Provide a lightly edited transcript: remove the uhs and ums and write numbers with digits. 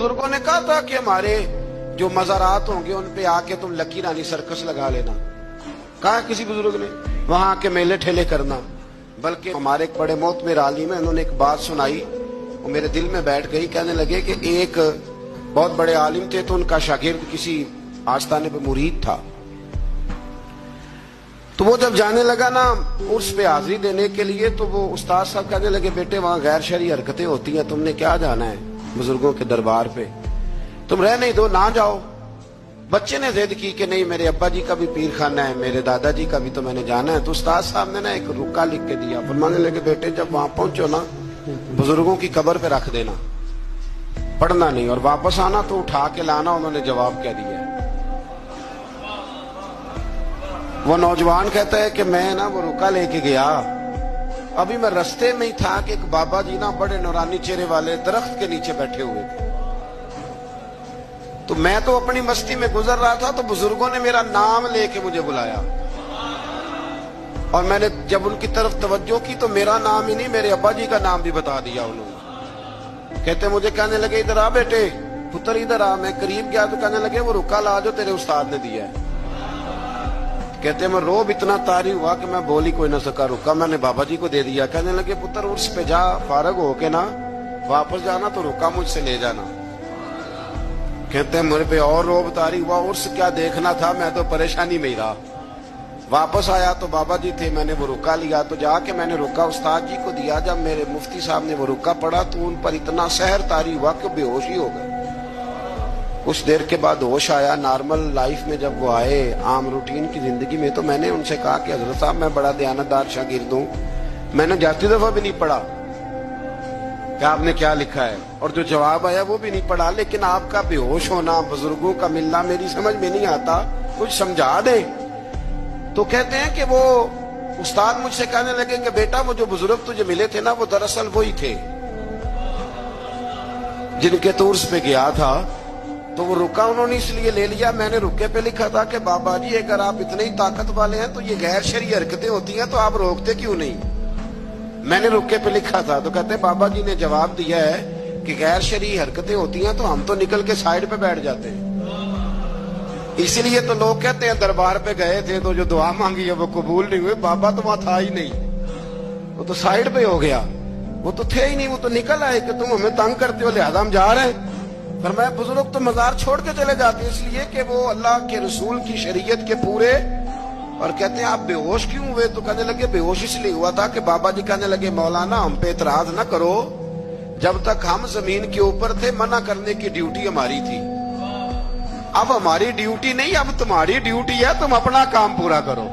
बुजुर्गों ने कहा था कि हमारे जो मज़ारात होंगे उन पे आके तुम लकी रानी सर्कस लगा लेना। कहा किसी बुजुर्ग ने वहां आके मेले ठेले करना। बल्कि हमारे एक बड़े मोहतमिर आलिम है, उन्होंने एक बात सुनाई, वो मेरे दिल में बैठ गई। कहने लगे कि एक बहुत बड़े आलिम थे, तो उनका शागिर्द किसी आस्थाने पे मुरीद था। तो वो जब जाने लगा ना उर्स पे हाजिरी देने के लिए, तो वो उस्ताद साहब कहने लगे, बेटे वहां गैर शरई हरकतें होती हैं, तुमने क्या जाना है बुजुर्गों के दरबार पे, तुम रह नहीं दो, ना जाओ। बच्चे ने जिद की कि नहीं, मेरे अब्बा जी का भी पीर खाना है, मेरे दादाजी का भी तो मैंने जाना है। तो उस्ताद साहब ने ना एक रुक्का लिख के दिया, फरमाने लगे, बेटे जब वहां पहुंचो ना बुजुर्गों की कब्र पे रख देना, पढ़ना नहीं, और वापस आना तो उठा के लाना। उन्होंने जवाब क्या दिया। वो नौजवान कहता है कि मैं ना वो रुका लेके गया, अभी मैं रास्ते में ही था कि एक बाबा जी ना बड़े नौरानी चेहरे वाले दरख्त के नीचे बैठे हुए थे। तो मैं तो अपनी मस्ती में गुजर रहा था, तो बुजुर्गों ने मेरा नाम लेके मुझे बुलाया, और मैंने जब उनकी तरफ तवज्जो की तो मेरा नाम ही नहीं, मेरे अब्बा जी का नाम भी बता दिया उन्होंने। कहते मुझे कहने लगे, इधर आ बेटे, पुत्र इधर आ। मैं करीब गया तो कहने लगे, वो रुका ला जो तेरे उस्ताद ने दिया है। कहते मैं रोब इतना तारी हुआ कि मैं बोल ही कोई ना सका, रुका मैंने बाबा जी को दे दिया। कहने लगे, पुत्र उर्स पे जा, फारग होके ना वापस जाना, तो रुका मुझसे ले जाना। कहते हैं मेरे पे और रोब तारी हुआ, उर्स क्या देखना था, मैं तो परेशानी में ही रहा। वापस आया तो बाबा जी थे, मैंने वो रुका लिया, तो जाके मैंने रुका उस्ताद जी को दिया। जब मेरे मुफ्ती साहब ने वो रुका पढ़ा तो उन पर इतना सहर तारी हुआ कि बेहोश ही हो गए। कुछ देर के बाद होश आया। नॉर्मल लाइफ में जब वो आए, आम रूटीन की जिंदगी में, तो मैंने उनसे कहा कि हजरत साहब मैं बड़ा दयानतदार शागिर्द हूँ, मैंने जाती दफा भी नहीं पढ़ा कि आपने क्या लिखा है, और जो जवाब आया वो भी नहीं पढ़ा, लेकिन आपका बेहोश होना, बुजुर्गों का मिलना मेरी समझ में नहीं आता, कुछ समझा दे। तो कहते हैं कि वो उस्ताद मुझसे कहने लगे कि बेटा वो जो बुजुर्ग तुझे मिले थे ना, वो दरअसल वही थे जिनके तो उर्स पे गया था। तो वो रुका उन्होंने इसलिए ले लिया। मैंने रुके पे लिखा था कि बाबा जी अगर आप इतने ही ताकत वाले हैं तो ये गैर शरई हरकतें होती हैं, तो आप रोकते क्यों नहीं। मैंने रुके पे लिखा था। तो कहते बाबा जी ने जवाब दिया है कि गैर शरई हरकतें होती हैं तो हम तो निकल के साइड पे बैठ जाते हैं। इसीलिए तो लोग कहते हैं दरबार पे गए थे तो जो दुआ मांगी है वो कबूल नहीं हुई। बाबा तो वहां था ही नहीं, वो तो साइड पे हो गया, वो तो थे ही नहीं, वो तो निकल आए कि तुम हमें तंग करते हो लिहाजा हम जा रहे हैं। पर मैं बुजुर्ग तो मजार छोड़ के चले जाते हैं, इसलिए कि वो अल्लाह के रसूल की शरीयत के पूरे। और कहते हैं आप बेहोश क्यों हुए, तो कहने लगे बेहोश इसलिए हुआ था कि बाबा जी कहने लगे, मौलाना हम पे एतराज ना करो, जब तक हम जमीन के ऊपर थे मना करने की ड्यूटी हमारी थी, अब हमारी ड्यूटी नहीं, अब तुम्हारी ड्यूटी है, तुम अपना काम पूरा करो।